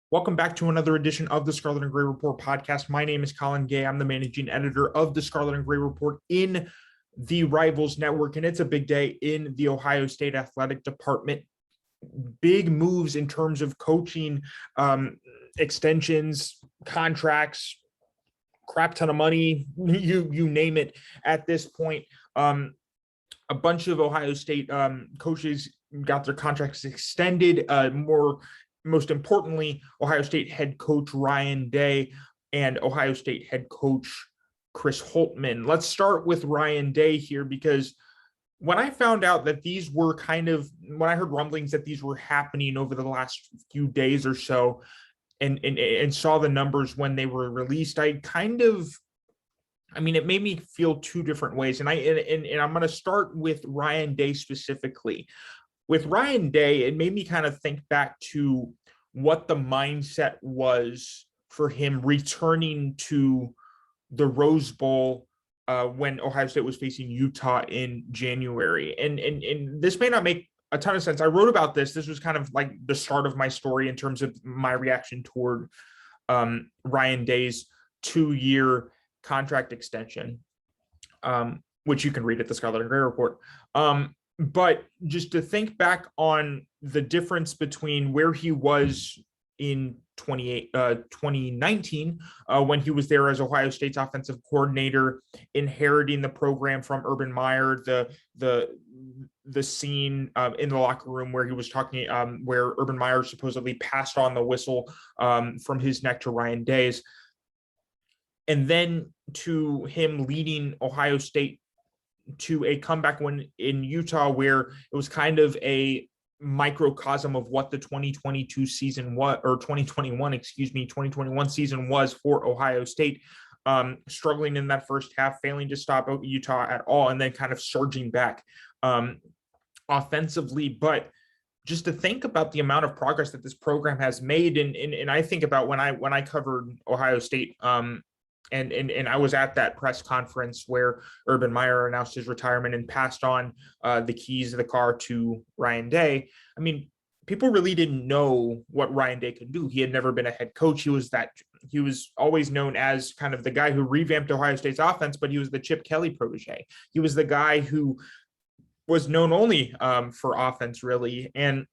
Welcome back to another edition of the Scarlet and Gray Report podcast. My name is Colin Gay. I'm the managing editor of the Scarlet and Gray Report in the Rivals Network, and it's a big day in the Ohio State Athletic Department. Big moves in terms of coaching, extensions, contracts, crap ton of money, you name it at this point. A bunch of Ohio State coaches got their contracts extended. Most importantly, Ohio State head coach Ryan Day and Ohio State head coach Chris Holtmann. Let's start with Ryan Day here, because when I found out that these were when I heard rumblings that these were happening over the last few days or so, and saw the numbers when they were released, it made me feel two different ways. And I'm going to start with Ryan Day specifically. With Ryan Day, it made me kind of think back to what the mindset was for him returning to the Rose Bowl when Ohio State was facing Utah in January. And this may not make a ton of sense. I wrote about this. This was kind of like the start of my story in terms of my reaction toward Ryan Day's 2-year contract extension, which you can read at the Scarlet and Gray Report. But just to think back on the difference between where he was in 2019, when he was there as Ohio State's offensive coordinator, inheriting the program from Urban Meyer, the scene in the locker room where he was talking, where Urban Meyer supposedly passed on the whistle from his neck to Ryan Day's, and then to him leading Ohio State to a comeback win in Utah, where it was kind of a microcosm of what the 2021 season was for Ohio State, struggling in that first half, failing to stop Utah at all, and then kind of surging back offensively. But just to think about the amount of progress that this program has made, and I think about when I covered Ohio State, and I was at that press conference where Urban Meyer announced his retirement and passed on the keys of the car to Ryan Day. I mean, people really didn't know what Ryan Day could do. He had never been a head coach. He was always known as kind of the guy who revamped Ohio State's offense, but he was the Chip Kelly protege. He was the guy who was known only for offense, really. And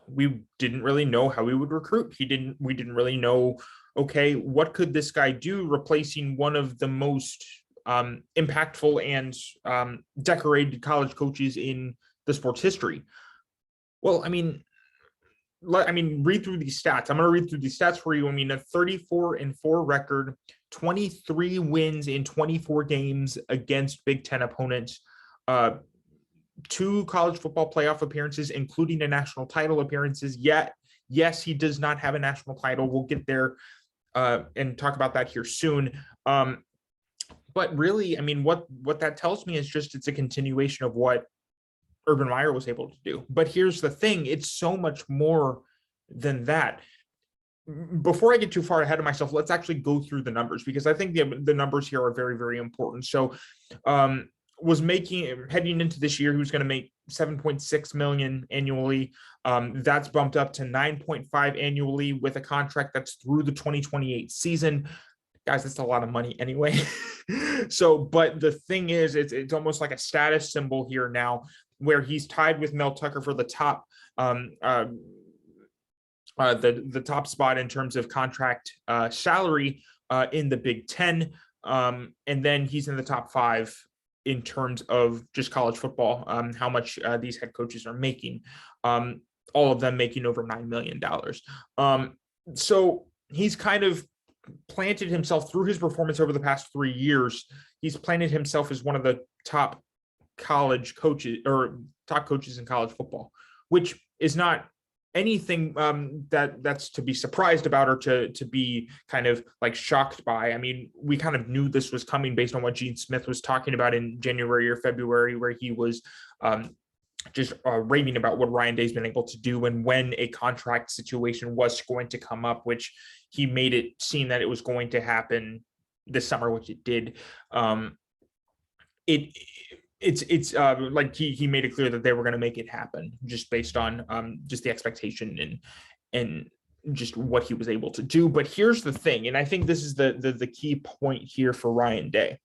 we didn't really know how he would recruit. We didn't really know, okay, what could this guy do, replacing one of the most impactful and decorated college coaches in the sport's history? Well, read through these stats. I'm going to read through these stats for you. A 34-4 record, 23 wins in 24 games against Big Ten opponents, 2 college football playoff appearances, including a national title appearances. Yet, yes, he does not have a national title. We'll get there and talk about that here soon. But really, what that tells me is just it's a continuation of what Urban Meyer was able to do. But here's the thing, it's so much more than that. Before I get too far ahead of myself, let's actually go through the numbers, because I think the numbers here are very, very important. So heading into this year, he was going to make $7.6 million annually. That's bumped up to $9.5 annually with a contract that's through the 2028 season. Guys, that's a lot of money anyway. But the thing is, it's almost like a status symbol here now, where he's tied with Mel Tucker for the top the top spot in terms of contract salary in the Big Ten, and then he's in the top 5 in terms of just college football, how much these head coaches are making, all of them making over $9 million. So he's kind of planted himself through his performance over the past 3 years. He's planted himself as one of the top college coaches, or top coaches in college football, which is not anything that's to be surprised about or to be kind of like shocked by. We kind of knew this was coming based on what Gene Smith was talking about in January or February, where he was just raving about what Ryan Day's been able to do, and when a contract situation was going to come up, which he made it seem that it was going to happen this summer, which it did. It's like he made it clear that they were going to make it happen, just based on just the expectation and just what he was able to do. But here's the thing, and I think this is the key point here for Ryan Day.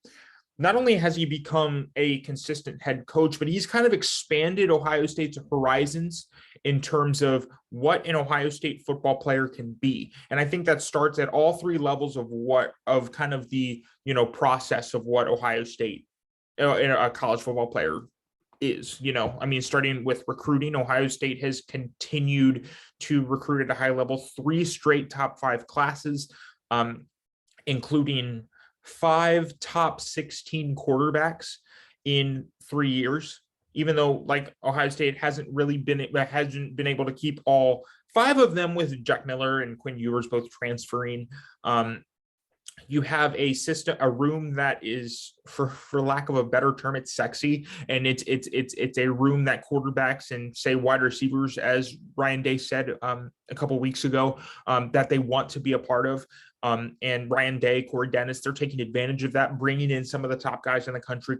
Not only has he become a consistent head coach, but he's kind of expanded Ohio State's horizons in terms of what an Ohio State football player can be. And I think that starts at all three levels of kind of the, process of what Ohio State, a college football player is. I mean, starting with recruiting, Ohio State has continued to recruit at a high level, 3 straight top 5 classes, including 5 top 16 quarterbacks in 3 years, even though Ohio State hasn't been able to keep all 5 of them, with Jack Miller and Quinn Ewers both transferring. You have a room that is, for lack of a better term, it's sexy, and it's a room that quarterbacks and, say, wide receivers, as Ryan Day said a couple of weeks ago, that they want to be a part of. And Ryan Day, Corey Dennis, they're taking advantage of that, bringing in some of the top guys in the country,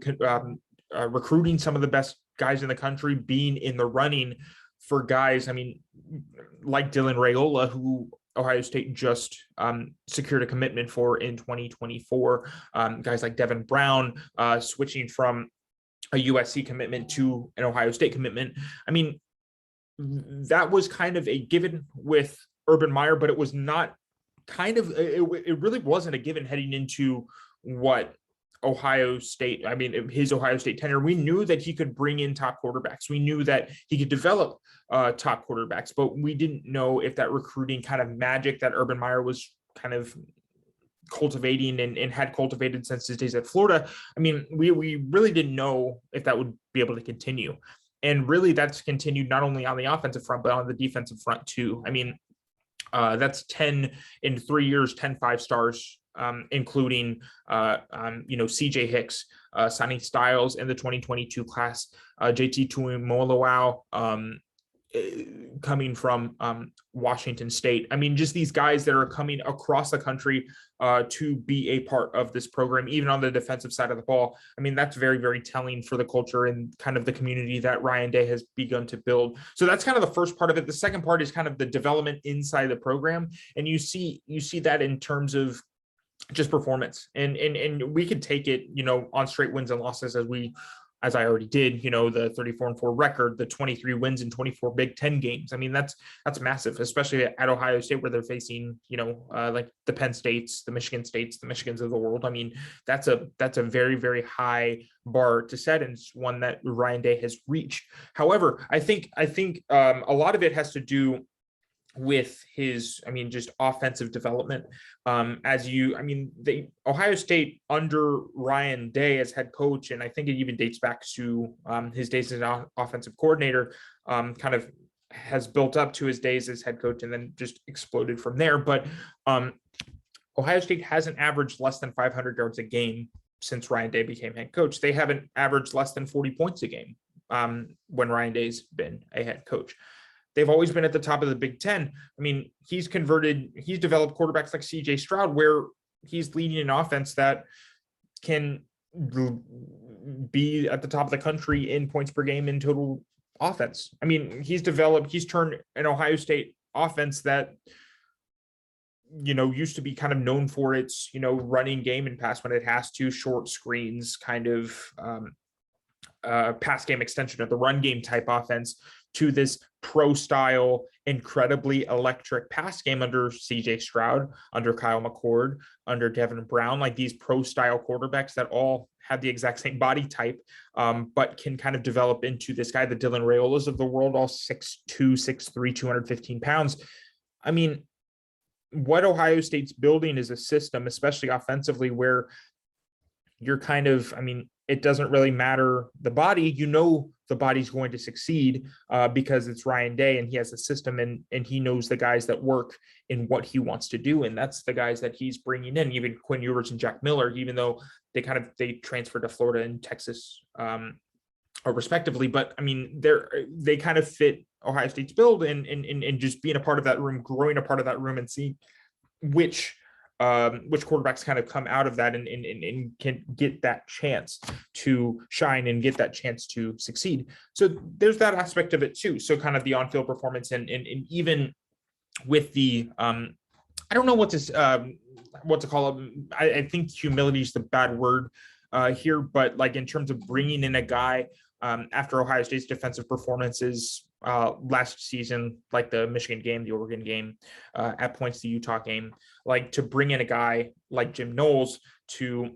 recruiting some of the best guys in the country, being in the running for guys, I mean, like Dylan Raiola, who Ohio State just secured a commitment for in 2024. Guys like Devin Brown switching from a USC commitment to an Ohio State commitment. I mean, that was kind of a given with Urban Meyer, but it was not it really wasn't a given heading into what Ohio State, I mean, his Ohio State tenure. We knew that he could bring in top quarterbacks. We knew that he could develop top quarterbacks, but we didn't know if that recruiting kind of magic that Urban Meyer was kind of cultivating and had cultivated since his days at Florida. I mean, we really didn't know if that would be able to continue. And really that's continued not only on the offensive front, but on the defensive front too. I mean, that's 10 in 3 years, 10 5-stars, including, CJ Hicks, Sonny Styles in the 2022 class, JT Tuimoloau, coming from Washington State. I mean, just these guys that are coming across the country to be a part of this program, even on the defensive side of the ball. I mean, that's very, very telling for the culture and kind of the community that Ryan Day has begun to build. So that's kind of the first part of it. The second part is kind of the development inside the program. And you see that in terms of just performance. And we could take it, on straight wins and losses, as I already did, the 34-4 record, the 23 wins in 24 Big Ten games. I mean, that's massive, especially at Ohio State, where they're facing, like the Penn States, the Michigan States, the Michigans of the world. I mean, that's a very, very high bar to set, and it's one that Ryan Day has reached. However, I think a lot of it has to do with his, just offensive development. Ohio State under Ryan Day as head coach, and I think it even dates back to his days as an offensive coordinator, kind of has built up to his days as head coach and then just exploded from there. But Ohio State hasn't averaged less than 500 yards a game since Ryan Day became head coach. They haven't averaged less than 40 points a game when Ryan Day's been a head coach. They've always been at the top of the Big Ten. I mean, he's developed quarterbacks like CJ Stroud, where he's leading an offense that can be at the top of the country in points per game in total offense. I mean, he's turned an Ohio State offense that, used to be kind of known for its, running game and pass when it has to, short screens, kind of pass game extension of the run game type offense, to this pro style, incredibly electric pass game under CJ Stroud, under Kyle McCord, under Devin Brown, like these pro style quarterbacks that all have the exact same body type, but can kind of develop into this guy, the Dylan Raiolas of the world, all 6'2", 6'3", 215 pounds. I mean, what Ohio State's building is a system, especially offensively, where you're kind of, it doesn't really matter the body, the body's going to succeed because it's Ryan Day and he has a system and he knows the guys that work in what he wants to do. And that's the guys that he's bringing in, even Quinn Ewers and Jack Miller, even though they transferred to Florida and Texas respectively. But they kind of fit Ohio State's build and just being a part of that room, growing a part of that room, and seeing which quarterbacks kind of come out of that and can get that chance to shine and get that chance to succeed. So there's that aspect of it too. So kind of the on-field performance and even with the I don't know what to call it. I think humility is the bad word here, but like in terms of bringing in a guy after Ohio State's defensive performances last season, like the Michigan game, the Oregon game, at points the Utah game, like to bring in a guy like Jim Knowles to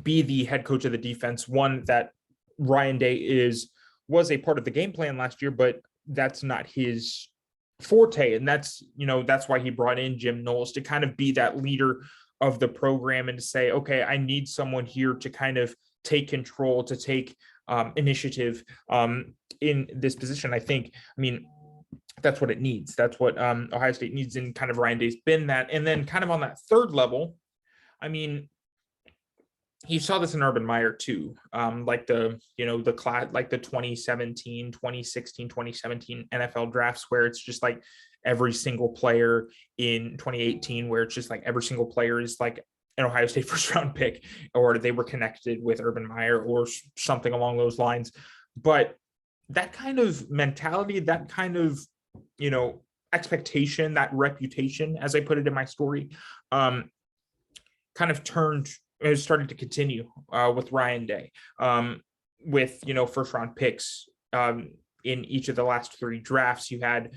be the head coach of the defense, one that Ryan Day was a part of the game plan last year, but that's not his forte. And that's why he brought in Jim Knowles to kind of be that leader of the program and to say, okay, I need someone here to kind of take control, to take initiative in this position. I mean, that's what it needs. That's what Ohio State needs, and kind of Ryan Day's been that. And then kind of on that third level, I mean, you saw this in Urban Meyer too, like the class, like the 2017, 2016, 2017 NFL drafts, where it's just like every single player in 2018, where it's just like every single player is like an Ohio State first round pick, or they were connected with Urban Meyer or something along those lines. But that kind of mentality, that kind of, expectation, that reputation, as I put it in my story, kind of started to continue with Ryan Day, with first round picks in each of the last three drafts. You had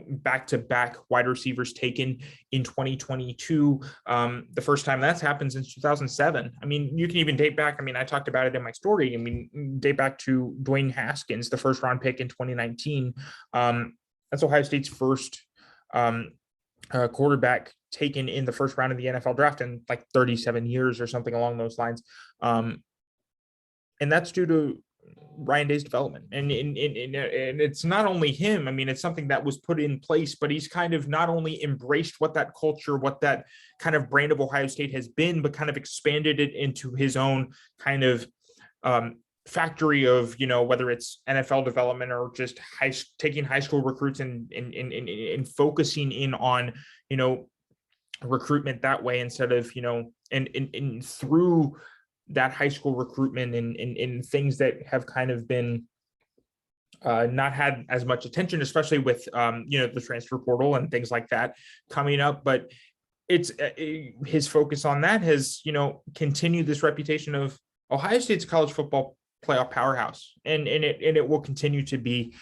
back-to-back wide receivers taken in 2022. The first time that's happened since 2007. I mean, you can even date back. I mean, I talked about it in my story. I mean, date back to Dwayne Haskins, the first round pick in 2019. That's Ohio State's first quarterback taken in the first round of the NFL draft in like 37 years or something along those lines. And that's due to Ryan Day's development. And it's not only him. I mean, it's something that was put in place, but he's kind of not only embraced what that culture, what that kind of brand of Ohio State has been, but kind of expanded it into his own kind of factory of, whether it's NFL development or just taking high school recruits and focusing in on, recruitment that way, instead of, and through that high school recruitment and things that have kind of been not had as much attention, especially with, the transfer portal and things like that coming up. But it's his focus on that has, continued this reputation of Ohio State's college football playoff powerhouse, and it will continue to be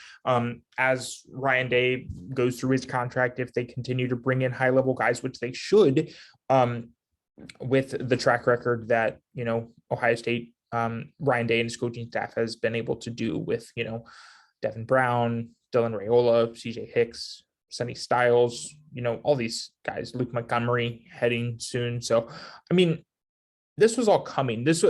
as Ryan Day goes through his contract, if they continue to bring in high level guys, which they should, with the track record that Ohio State, Ryan Day and his coaching staff has been able to do with Devin Brown, Dylan Raiola, CJ Hicks, Sonny Styles, all these guys, Luke Montgomery heading soon. So I mean, this was all coming. This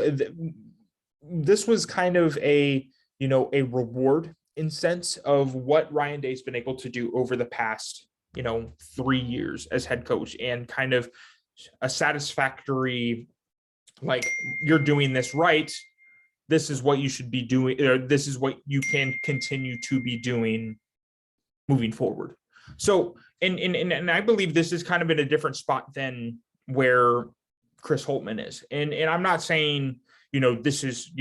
was kind of a reward in sense of what Ryan Day's been able to do over the past 3 years as head coach, and kind of a satisfactory, like, you're doing this right. This is what you should be doing. This is what you can continue to be doing moving forward. So, and I believe this is kind of in a different spot than where Chris Holtmann is. And I'm not saying, this is,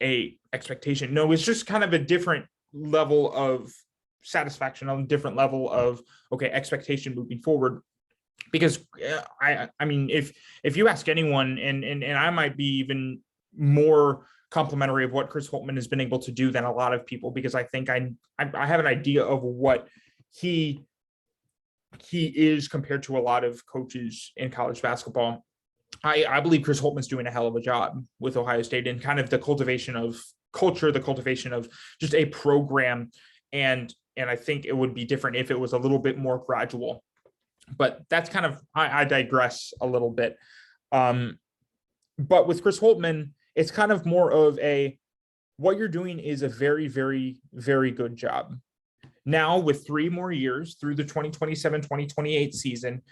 a expectation. No, it's just kind of a different level of satisfaction, on a different level of, okay, expectation moving forward. Because I mean, if you ask anyone, and I might be even more complimentary of what Chris Holtmann has been able to do than a lot of people, because I think I have an idea of what he is compared to a lot of coaches in college basketball. I believe Chris Holtmann's doing a hell of a job with Ohio State, and kind of the cultivation of culture, the cultivation of just a program. And I think it would be different if it was a little bit more gradual. But that's kind of, I digress a little bit. But with Chris Holtmann, it's kind of more of what you're doing is a very, very, very good job. Now, with 3 more years through the 2027-2028 season,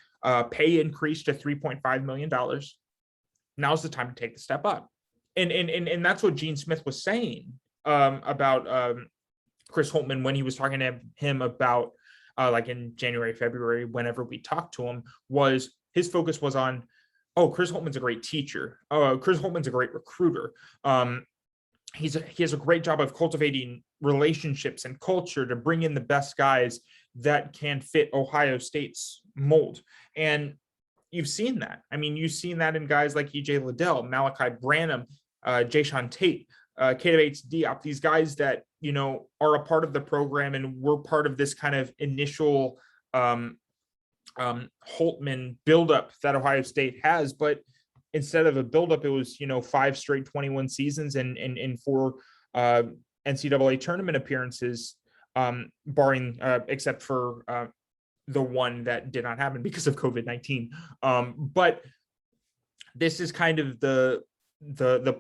pay increased to $3.5 million. Now's the time to take the step up. And that's what Gene Smith was saying about Chris Holtmann when he was talking to him about, like in January, February, whenever we talked to him, was his focus was on, Chris Holtmann's a great teacher. Chris Holtmann's a great recruiter. He has a great job of cultivating relationships and culture to bring in the best guys that can fit Ohio State's mold. And you've seen that. I mean, you've seen that in guys like EJ Liddell, Malachi Branham, Jayshawn Tate, Caleb H. Diop, these guys that, you know, are a part of the program and were part of this kind of initial Holtmann buildup that Ohio State has. But instead of a buildup, it was, you know, 5 straight 21 seasons and 4 NCAA tournament appearances, barring except for the one that did not happen because of COVID-19. But this is kind of the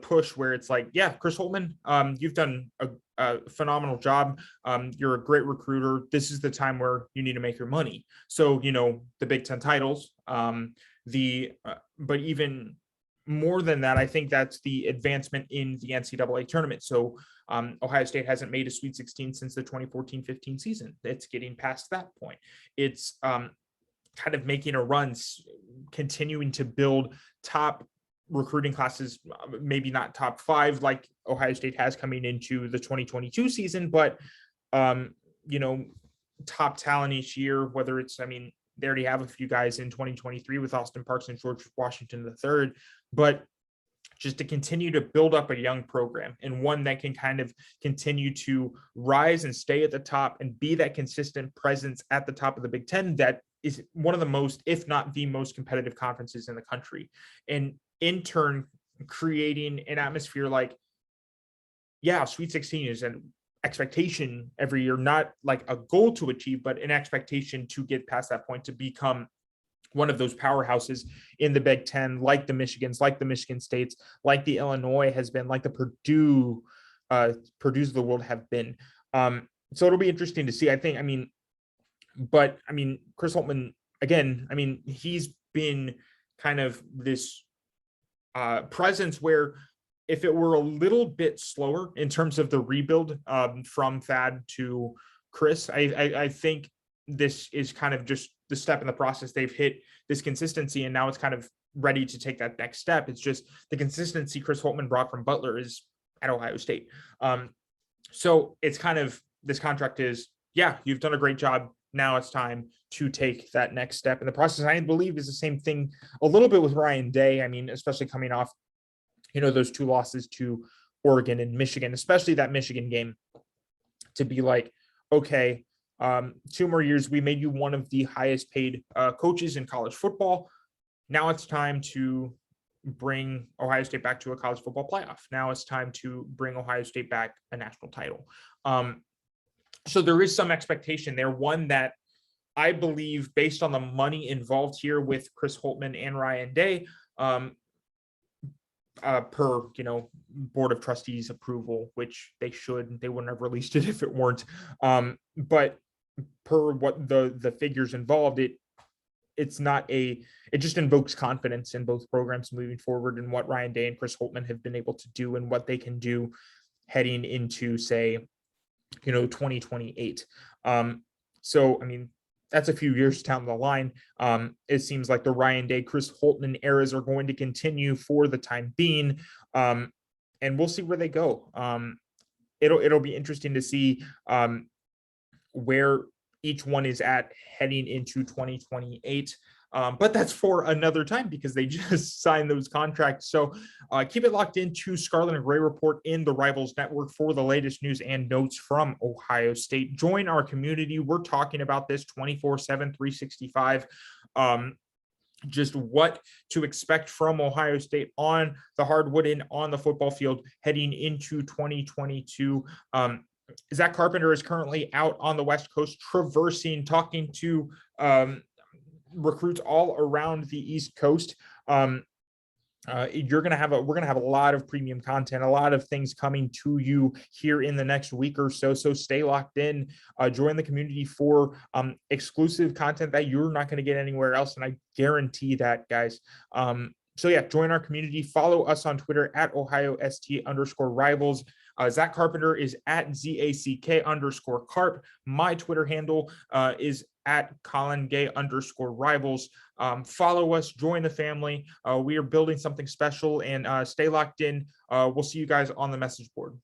push where it's like, yeah, Chris Holtmann, you've done a phenomenal job. You're a great recruiter. This is the time where you need to make your money. So, you know, the Big Ten titles, but even more than that, I think that's the advancement in the NCAA tournament. So Ohio State hasn't made a Sweet 16 since the 2014-15 season. It's getting past that point. It's kind of making a run, continuing to build top recruiting classes, maybe not top 5 like Ohio State has coming into the 2022 season, but you know, top talent each year, whether it's, I mean, they already have a few guys in 2023 with Austin Parks and George Washington III, but just to continue to build up a young program and one that can kind of continue to rise and stay at the top and be that consistent presence at the top of the Big Ten that is one of the most, if not the most competitive conferences in the country. And in turn, creating an atmosphere like, yeah, Sweet 16 is an expectation every year, not like a goal to achieve, but an expectation to get past that point, to become one of those powerhouses in the Big Ten, like the Michigans, like the Michigan States, like the Illinois has been, like the Purdue's of the world have been. So it'll be interesting to see, I think. I mean, Chris Holtmann, again, I mean, he's been kind of this presence where if it were a little bit slower in terms of the rebuild from Thad to Chris, I think this is kind of just the step in the process. They've hit this consistency and now it's kind of ready to take that next step. It's just the consistency Chris Holtmann brought from Butler is at Ohio State. So it's kind of, this contract is, yeah, you've done a great job. Now it's time to take that next step in the process. I believe is the same thing a little bit with Ryan Day. I mean, especially coming off, you know, those 2 losses to Oregon and Michigan, especially that Michigan game, to be like, okay, 2 more years, we made you one of the highest paid coaches in college football. Now it's time to bring Ohio State back to a college football playoff. Now it's time to bring Ohio State back a national title. So there is some expectation there, one that I believe, based on the money involved here with Chris Holtmann and Ryan Day, per, you know, Board of Trustees approval, which they wouldn't have released it if it weren't. But per what the figures involved, it just invokes confidence in both programs moving forward and what Ryan Day and Chris Holtmann have been able to do and what they can do heading into, say, you know, 2028. So, I mean, that's a few years down the line. It seems like the Ryan Day, Chris Holtmann eras are going to continue for the time being. And we'll see where they go. It'll be interesting to see where each one is at heading into 2028. But that's for another time because they just signed those contracts. So keep it locked into Scarlet and Gray Report in the Rivals Network for the latest news and notes from Ohio State. Join our community. We're talking about this 24/7, 365. Just what to expect from Ohio State on the hardwood and on the football field heading into 2022. Zach Carpenter is currently out on the West Coast traversing, talking to recruits all around the East Coast. We're going to have a lot of premium content, a lot of things coming to you here in the next week or so. So stay locked in, join the community for exclusive content that you're not going to get anywhere else. And I guarantee that, guys. So yeah, join our community, follow us on Twitter at OhioST_rivals. Zach Carpenter is at ZACK_Carp. My Twitter handle is at Colin Gay _rivals. Follow us, join the family. We are building something special, and stay locked in. We'll see you guys on the message board.